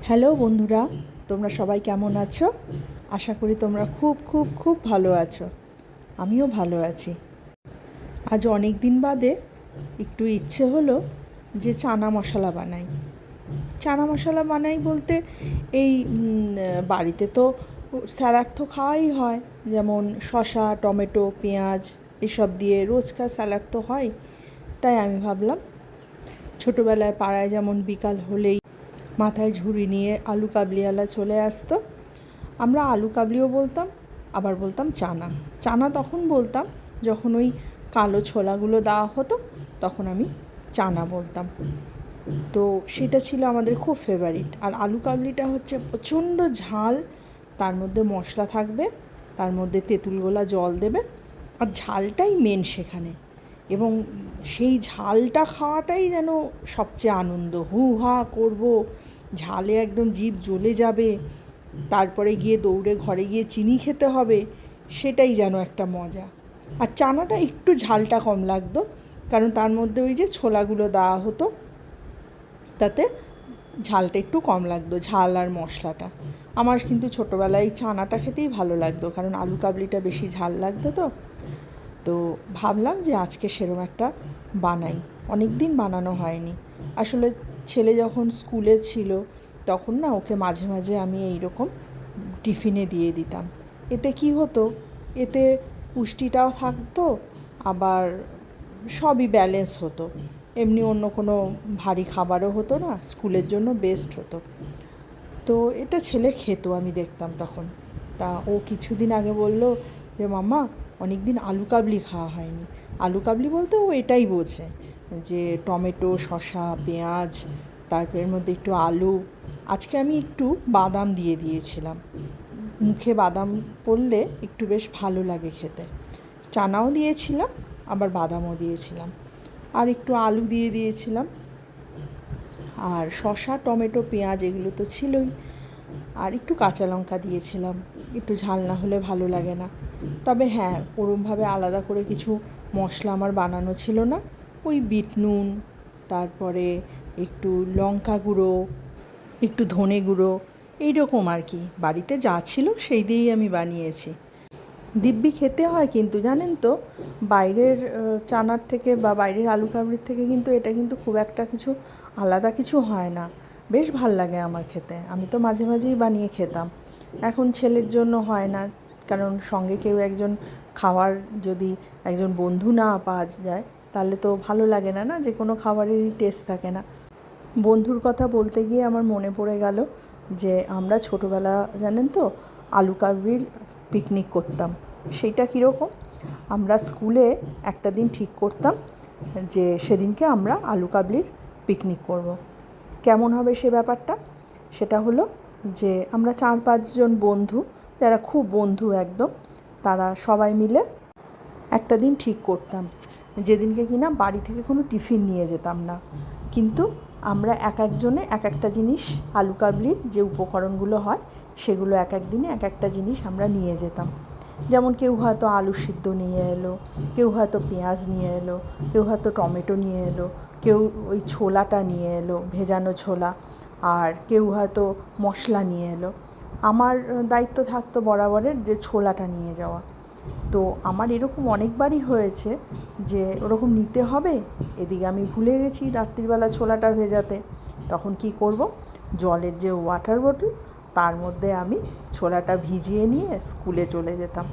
Hello বন্ধুরা, তোমরা সবাই কেমন আছো? আশা করি তোমরা খুব খুব খুব ভালো আছো। আমিও ভালো আছি। আজ অনেক দিন বাদে একটু ইচ্ছে হলো যে চানা মশলা বানাই। চানা মশলা বানাই বলতে এই বাড়িতে তো স্যালাড তো খাওয়াই হয়, যেমন শসা, টমেটো, পেঁয়াজ এসব দিয়ে রোজকার স্যালাড তো হয়। তাই আমি ভাবলাম, ছোটোবেলায় পাড়ায় যেমন বিকাল হলেই মাথায় ঝুড়ি নিয়ে আলু কাবলিওয়ালা চলে আসতো, আমরা আলু কাবলিও বলতাম, আবার বলতাম চানা। চানা তখন বলতাম যখন ওই কালো ছোলাগুলো দেওয়া হতো, তখন আমি চানা বলতাম। তো সেটা ছিল আমাদের খুব ফেভারিট। আর আলু কাবলিটা হচ্ছে প্রচণ্ড ঝাল, তার মধ্যে মশলা থাকবে, তার মধ্যে তেঁতুল গোলা জল দেবে, আর ঝালটাই মেন সেখানে। এবং সেই ঝালটা খাওয়াটাই যেন সবচেয়ে আনন্দ। হু হা করবো, ঝালে একদম জিভ জ্বলে যাবে, তারপরে গিয়ে দৌড়ে ঘরে গিয়ে চিনি খেতে হবে, সেটাই যেন একটা মজা। আর চানাটা একটু ঝালটা কম লাগতো, কারণ তার মধ্যে ওই যে ছোলাগুলো দেওয়া হতো, তাতে ঝালটা একটু কম লাগতো, ঝাল আর মশলাটা। আমার কিন্তু ছোটোবেলায় চানাটা খেতেই ভালো লাগতো, কারণ আলু কাবলিটা বেশি ঝাল লাগতো। তো ভাবলাম যে আজকে সেরম একটা বানাই। অনেক দিন বানানো হয়নি। আসলে ছেলে যখন স্কুলে ছিল তখন না ওকে মাঝে মাঝে আমি এই রকম টিফিনে দিয়ে দিতাম। এতে কি হতো, এতে পুষ্টিটাও থাকতো, আবার সবই ব্যালেন্স হতো। এমনি অন্য কোনো ভারী খাবারও হতো না, স্কুলের জন্য বেস্ট হতো। তো এটা ছেলে খেত, আমি দেখতাম তখন। তা ও কিছুদিন আগে বলল যে মাম্মা, অনেক দিন আলু কাবলি খাওয়া হয়নি। আলু কাবলি বলতে ও এটাই বোঝে যে টমেটো, শসা, পেঁয়াজ, তারপরের মধ্যে একটু আলু। আজকে আমি একটু বাদাম দিয়ে দিয়েছিলাম, মুখে বাদাম পড়লে একটু বেশ ভালো লাগে খেতে। চানাও দিয়েছিলাম, আবার বাদামও দিয়েছিলাম, আর একটু আলু দিয়ে দিয়েছিলাম, আর শসা, টমেটো, পেঁয়াজ এগুলো তো ছিলই, আর একটু কাঁচা লঙ্কা দিয়েছিলাম। একটু ঝাল না হলে ভালো লাগে না। তবে হ্যাঁ, ওরমভাবে আলাদা করে কিছু মশলা আমার বানানো ছিল না। ওই বিট নুন, তারপরে একটু লঙ্কা গুঁড়ো, একটু ধনে গুঁড়ো, এইরকম আর কি। বাড়িতে যা ছিল সেই দিয়েই আমি বানিয়েছি। দিব্যি খেতে হয় কিন্তু, জানেন তো, বাইরের চানার থেকে বা বাইরের আলু কাবলির থেকে কিন্তু এটা কিন্তু খুব একটা কিছু আলাদা কিছু হয় না। বেশ ভাল লাগে আমার খেতে। আমি তো মাঝে মাঝেই বানিয়ে খেতাম। এখন ছেলের জন্য হয় না, কারণ সঙ্গে কেউ একজন খাওয়ার যদি একজন বন্ধু না পাওয়া যায়, তাহলে তো ভালো লাগে না, না যে কোনো খাবারেরই টেস্ট থাকে না। বন্ধুর কথা বলতে গিয়ে আমার মনে পড়ে গেল যে আমরা ছোটোবেলা, জানেন তো, আলু কাবলির পিকনিক করতাম। সেইটা কীরকম, আমরা স্কুলে একটা দিন ঠিক করতাম যে সেদিনকে আমরা আলু কাবলির পিকনিক করব। কেমন হবে সে ব্যাপারটা? সেটা হলো যে আমরা 4-5 জন বন্ধু, যারা খুব বন্ধু একদম, তারা সবাই মিলে একটা দিন ঠিক করতাম, যেদিনকে কিনা বাড়ি থেকে কোনো টিফিন নিয়ে যেতাম না, কিন্তু আমরা এক একজনে এক একটা জিনিস, আলু কাবলির যে উপকরণগুলো হয় সেগুলো এক এক দিনে এক একটা জিনিস আমরা নিয়ে যেতাম। যেমন কেউ হয়তো আলু সিদ্ধ নিয়ে এলো, কেউ হয়তো পেঁয়াজ নিয়ে এলো, কেউ হয়তো টমেটো নিয়ে এলো, কেউ ওই ছোলাটা নিয়ে এলো, ভেজানো ছোলা, আর কেউ হয়তো মশলা নিয়ে এলো। আমার দায়িত্ব থাকতো বরাবরের যে ছোলাটা নিয়ে যাওয়া। তো আমার এরকম অনেকবারই হয়েছে যে ওরকম নিতে হবে, এদিকে আমি ভুলে গেছি রাত্রিবেলা ছোলাটা ভেজাতে। তখন কি করব, জলের যে ওয়াটার বোতল, তার মধ্যে আমি ছোলাটা ভিজিয়ে নিয়ে স্কুলে চলে যেতাম।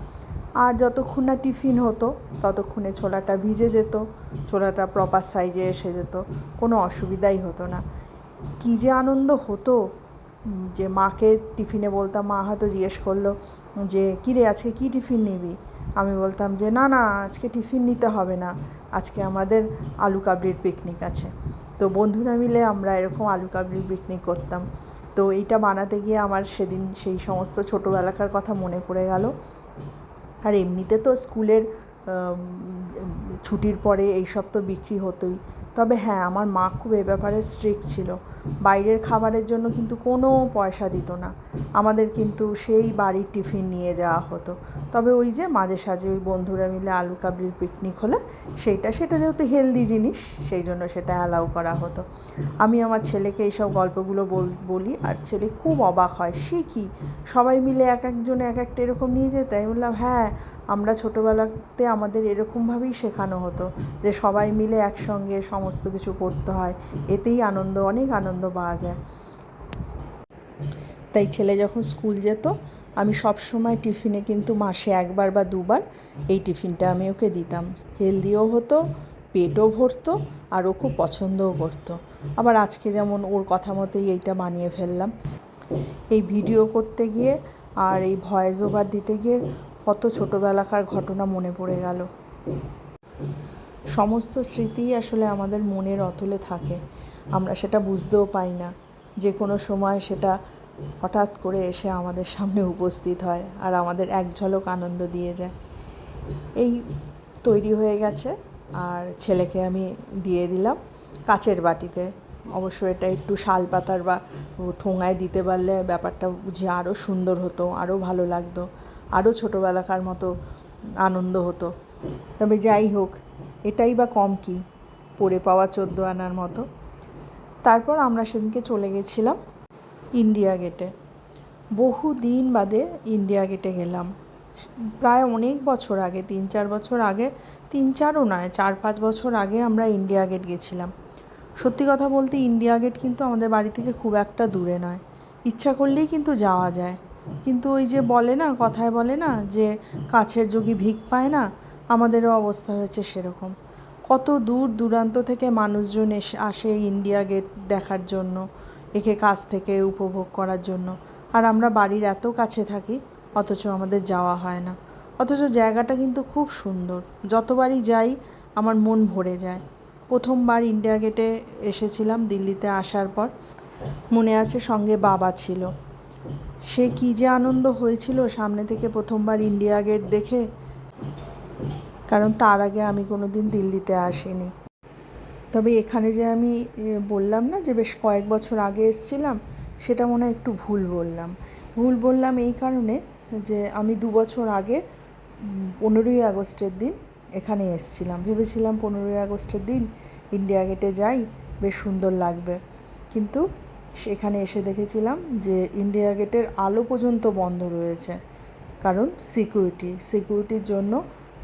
আর যতক্ষণ না টিফিন হতো ততক্ষণে ছোলাটা ভিজে যেত, ছোলাটা প্রপার সাইজে এসে যেত, কোনো অসুবিধাই হতো না। কী যে আনন্দ হতো যে মাকে টিফিনে বলতাম, মা হয়তো জিজ্ঞেস করলো যে কী রে, আজকে কী টিফিন নিবি? আমি বলতাম যে না না, আজকে টিফিন নিতে হবে না, আজকে আমাদের আলু কাবলির পিকনিক আছে। তো বন্ধুরা মিলে আমরা এরকম আলু কাবলির পিকনিক করতাম। তো এইটা বানাতে গিয়ে আমার সেদিন সেই সমস্ত ছোটোবেলাকার কথা মনে পড়ে গেল। আর এমনিতে তো স্কুলের ছুটির পরে এইসব তো বিক্রি হতোই। তবে হ্যাঁ, আমার মা খুব এ ব্যাপারে স্ট্রিক্ট ছিল। বাইরের খাবারের জন্য কিন্তু কোনো পয়সা দিত না, আমাদের কিন্তু সেই বাড়ির টিফিন নিয়ে যাওয়া হতো। তবে ওই যে মাঝে সাঝে ওই বন্ধুরা মিলে আলু কাবলির পিকনিক হলে সেটা যেহেতু হেলদি জিনিস, সেই জন্য সেটা অ্যালাউ করা হতো। আমি আমার ছেলেকে এইসব গল্পগুলো বলি, আর ছেলে খুব অবাক হয়, সে কি সবাই মিলে এক একজনে এক একটা এরকম নিয়ে যেতে। আমি বললাম হ্যাঁ, আমরা ছোটোবেলাতে আমাদের এরকমভাবেই শেখানো হতো যে সবাই মিলে একসঙ্গে সমস্ত কিছু করতে হয়, এতেই অনেক আনন্দ পাওয়া যায়। তাই ছেলে যখন স্কুল যেত, আমি সব সময় টিফিনে কিন্তু মাসে একবার বা দুবার এই টিফিনটা আমি ওকে দিতাম। হেলদিও হতো, পেটও ভরতো, আর ও খুব পছন্দও করতো। আবার আজকে যেমন ওর কথা মতোই এইটা বানিয়ে ফেললাম। এই ভিডিও করতে গিয়ে আর এই ভয়েস ওভার দিতে গিয়ে কত ছোটোবেলাকার ঘটনা মনে পড়ে গেল। সমস্ত স্মৃতিই আসলে আমাদের মনের অতলে থাকে, আমরা সেটা বুঝতেও পাই না, যে কোনো সময় সেটা হঠাৎ করে এসে আমাদের সামনে উপস্থিত হয় আর আমাদের এক ঝলক আনন্দ দিয়ে যায়। এই তৈরি হয়ে গেছে, আর ছেলেকে আমি দিয়ে দিলাম কাচের বাটিতে। অবশ্য এটা একটু শাল পাতার বা ঠোঙায় দিতে পারলে ব্যাপারটা বুঝি আরও সুন্দর হতো, আরও ভালো লাগতো, আরও ছোটোবেলাকার মতো আনন্দ হতো। তবে যাই হোক, এটাই বা কম কি, পড়ে পাওয়া 14 আনার মতো। তারপর আমরা সেদিনকে চলে গেছিলাম ইন্ডিয়া গেটে। বহু দিন বাদে ইন্ডিয়া গেটে গেলাম, প্রায় অনেক বছর আগে, 3-4 বছর আগে, 3-4ও নয়, 4-5 বছর আগে আমরা ইন্ডিয়া গেট গেছিলাম। সত্যি কথা বলতে ইন্ডিয়া গেট কিন্তু আমাদের বাড়ি থেকে খুব একটা দূরে নয়, ইচ্ছা করলেই কিন্তু যাওয়া যায়। কিন্তু ওই যে বলে না, কথায় বলে না যে কাছের যোগী ভিক পায় না, আমাদেরও অবস্থা হয়েছে সেরকম। কত দূর দূরান্ত থেকে মানুষজন আসে ইন্ডিয়া গেট দেখার জন্য, একে কাছ থেকে উপভোগ করার জন্য, আর আমরা বাড়ির এত কাছে থাকি, অথচ আমাদের যাওয়া হয় না। অথচ জায়গাটা কিন্তু খুব সুন্দর, যতবারই যাই আমার মন ভরে যায়। প্রথমবার ইন্ডিয়া গেটে এসেছিলাম দিল্লিতে আসার পর, মনে আছে সঙ্গে বাবা ছিল। সে কী যে আনন্দ হয়েছিল সামনে থেকে প্রথমবার ইন্ডিয়া গেট দেখে, কারণ তার আগে আমি কোনো দিন দিল্লিতে আসিনি। তবে এখানে যে আমি বললাম না যে বেশ কয়েক বছর আগে এসেছিলাম, সেটা মনে হয় একটু ভুল বললাম এই কারণে যে আমি 2 বছর আগে 15ই আগস্টের দিন এখানে এসেছিলাম। ভেবেছিলাম 15ই আগস্টের দিন ইন্ডিয়া গেটে যাই, বেশ সুন্দর লাগবে। কিন্তু সেখানে এসে দেখেছিলাম যে ইন্ডিয়া গেটের আলো পর্যন্ত বন্ধ রয়েছে, কারণ সিকিউরিটির জন্য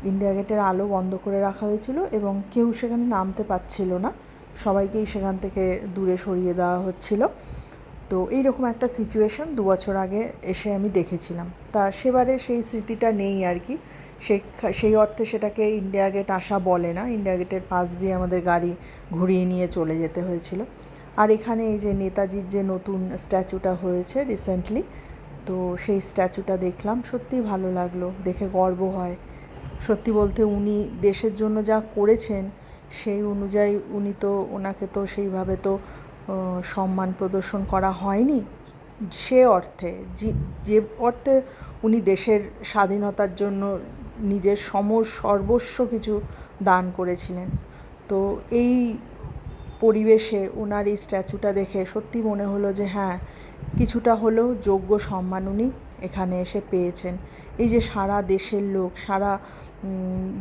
ইন্ডিয়া গেটের আলো বন্ধ করে রাখা হয়েছিল এবং কেউ সেখানে নামতে পারছিল না, সবাইকেই সেখান থেকে দূরে সরিয়ে দেওয়া হচ্ছিল। তো এইরকম একটা সিচুয়েশন 2 বছর আগে এসে আমি দেখেছিলাম। তা সেবারে সেই স্মৃতিটা নেই আর কি, সেই অর্থে সেটাকে ইন্ডিয়া গেট আসা বলে না। ইন্ডিয়া গেটের পাশ দিয়ে আমাদের গাড়ি ঘুরিয়ে নিয়ে চলে যেতে হয়েছিল। আর এখানে এই যে নেতাজির যে নতুন স্ট্যাচুটা হয়েছে রিসেন্টলি, তো সেই স্ট্যাচুটা দেখলাম, সত্যিই ভালো লাগলো, দেখে গর্ব হয়। সত্যি বলতে উনি দেশের জন্য যা করেছেন সেই অনুযায়ী ওনাকে তো সেইভাবে তো সম্মান প্রদর্শন করা হয়নি সে অর্থে, যে অর্থে উনি দেশের স্বাধীনতার জন্য নিজের সর্বস্ব কিছু দান করেছিলেন। তো এই পরিবেশে ওনার এই স্ট্যাচুটা দেখে সত্যি মনে হলো যে হ্যাঁ, কিছুটা হলেও যোগ্য সম্মান উনি এখানে এসে পেয়েছেন। এই যে সারা দেশের লোক, সারা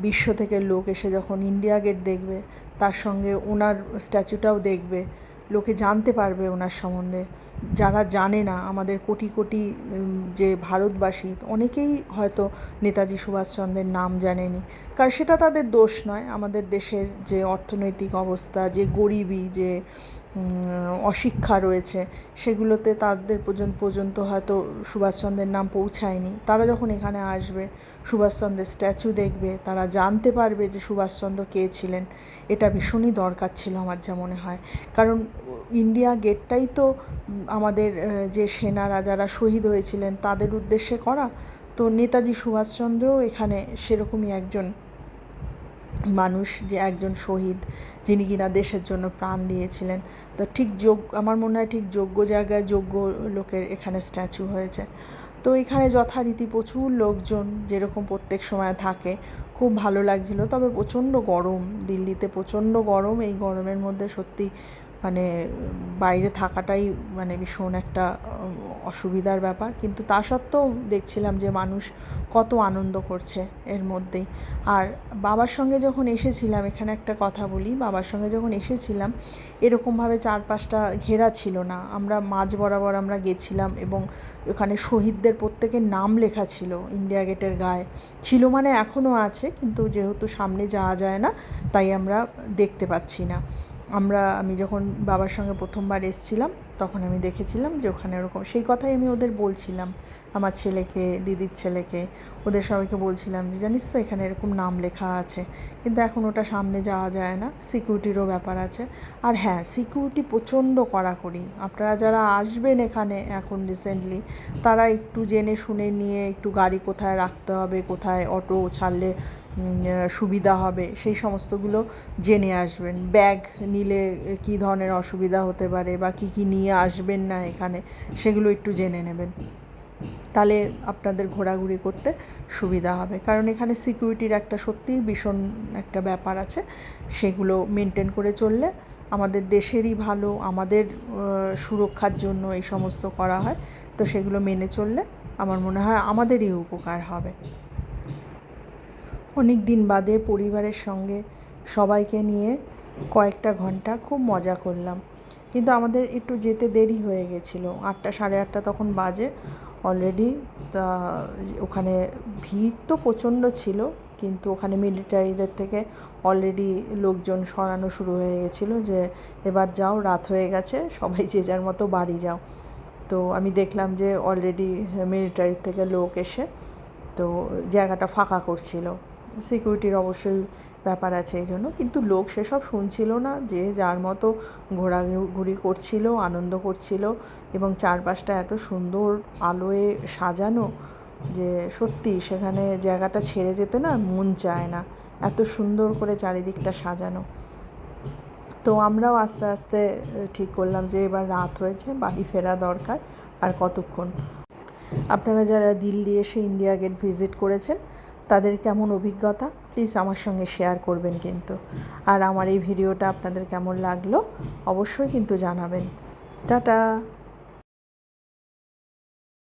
বিশ্ব থেকে লোক এসে যখন ইন্ডিয়া গেট দেখবে, তার সঙ্গে ওনার স্ট্যাচুটাও দেখবে, লোকে জানতে পারবে ওনার সম্বন্ধে। যারা জানে না, আমাদের কোটি কোটি যে ভারতবাসী, অনেকেই হয়তো নেতাজি সুভাষচন্দ্রের নাম জানেনি, কারণ সেটা তাদের দোষ নয়। আমাদের দেশের যে অর্থনৈতিক অবস্থা, যে গরিবি, যে অশিক্ষা রয়েছে, সেগুলোতে তাদের পর্যন্ত হয়তো সুভাষচন্দ্রের নাম পৌঁছায়নি। তারা যখন এখানে আসবে, সুভাষচন্দ্রের স্ট্যাচু দেখবে, তারা জানতে পারবে যে সুভাষচন্দ্র কে ছিলেন। এটা ভীষণই দরকার ছিল আমার যা মনে হয়, কারণ ইন্ডিয়া গেটটাই তো আমাদের যে সেনারা যারা শহীদ হয়েছিলেন তাদের উদ্দেশ্যে করা। তো নেতাজি সুভাষচন্দ্রও এখানে সেরকমই একজন মানুষ, যে একজন শহীদ, যিনি কিনা দেশের জন্য প্রাণ দিয়েছিলেন। তো ঠিক আমার মনে হয় ঠিক যোগ্য জায়গায় যোগ্য লোকের এখানে স্ট্যাচু হয়েছে। তো এখানে যথারীতি প্রচুর লোকজন যেরকম প্রত্যেক সময় থাকে, খুব ভালো লাগছিল। তবে প্রচণ্ড গরম, দিল্লিতে প্রচণ্ড গরম, এই গরমের মধ্যে সত্যি মানে বাইরে থাকাটাই মানে ভীষণ একটা অসুবিধার ব্যাপার, কিন্তু তা সত্ত্বেও দেখছিলাম যে মানুষ কত আনন্দ করছে এর মধ্যেই। আর বাবার সঙ্গে যখন এসেছিলাম, এখানে একটা কথা বলি, বাবার সঙ্গে যখন এসেছিলাম এরকমভাবে চারপাশটা ঘেরা ছিল না, আমরা মাঝ বরাবর আমরা গেছিলাম এবং ওখানে শহীদদের প্রত্যেকের নাম লেখা ছিল ইন্ডিয়া গেটের গায়ে, ছিল মানে এখনও আছে, কিন্তু যেহেতু সামনে যাওয়া যায় না তাই আমরা দেখতে পাচ্ছি না। আমি যখন বাবার সঙ্গে প্রথমবার এসেছিলাম তখন আমি দেখেছিলাম যে ওখানে ওরকম, সেই কথাই আমি ওদের বলছিলাম, আমার ছেলেকে, দিদির ছেলেকে, ওদের সবাইকে বলছিলাম যে জানিস তো এখানে এরকম নাম লেখা আছে, কিন্তু এখন ওটা সামনে যাওয়া যায় না, সিকিউরিটিরও ব্যাপার আছে। আর হ্যাঁ, সিকিউরিটি প্রচণ্ড কড়াকড়ি। আপনারা যারা আসবেন এখানে এখন রিসেন্টলি, তারা একটু জেনে শুনে নিয়ে, একটু গাড়ি কোথায় রাখতে হবে, কোথায় অটো ছাড়লে সুবিধা হবে, সেই সমস্তগুলো জেনে আসবেন। ব্যাগ নিলে কী ধরনের অসুবিধা হতে পারে বা কী কী নিয়ে আসবেন না এখানে, সেগুলো একটু জেনে নেবেন, তাহলে আপনাদের ঘোরাঘুরি করতে সুবিধা হবে। কারণ এখানে সিকিউরিটির একটা সত্যিই ভীষণ একটা ব্যাপার আছে, সেগুলো মেনটেন করে চললে আমাদের দেশেরই ভালো, আমাদের সুরক্ষার জন্য এই সমস্ত করা হয়, তো সেগুলো মেনে চললে আমার মনে হয় আমাদেরই উপকার হবে। অনেক দিন বাদে পরিবারের সঙ্গে সবাইকে নিয়ে কয়েকটা ঘন্টা খুব মজা করলাম, কিন্তু আমাদের একটু যেতে দেরি হয়ে গেছিলো, 8টা সাড়ে 8টা তখন বাজে অলরেডি। তা ওখানে ভিড় তো প্রচণ্ড ছিল, কিন্তু ওখানে মিলিটারিদের থেকে অলরেডি লোকজন সরানো শুরু হয়ে গেছিলো যে এবার যাও, রাত হয়ে গেছে, সবাই যে যার মতো বাড়ি যাও। তো আমি দেখলাম যে অলরেডি মিলিটারির থেকে লোক এসে তো জায়গাটা ফাঁকা করছিল। সিকিউরিটির অবশ্যই ব্যাপার আছে এই জন্য, কিন্তু লোক সেসব শুনছিল না, যে যার মতো ঘোরাঘুরি করছিল, আনন্দ করছিল, এবং চারপাশটা এত সুন্দর আলোয় সাজানো যে সত্যি সেখানে জায়গাটা ছেড়ে যেতে না মন চায় না, এত সুন্দর করে চারিদিকটা সাজানো। তো আমরাও আস্তে আস্তে ঠিক করলাম যে এবার রাত হয়েছে, বাড়ি ফেরা দরকার, আর কতক্ষণ। আপনারা যারা দিল্লি এসে ইন্ডিয়া গেট ভিজিট করেছেন, তাদের কেমন অভিজ্ঞতা প্লিজ আমার সঙ্গে শেয়ার করবেন কিন্তু। আর আমার এই ভিডিওটা আপনাদের কেমন লাগলো অবশ্যই কিন্তু জানাবেন। টাটা।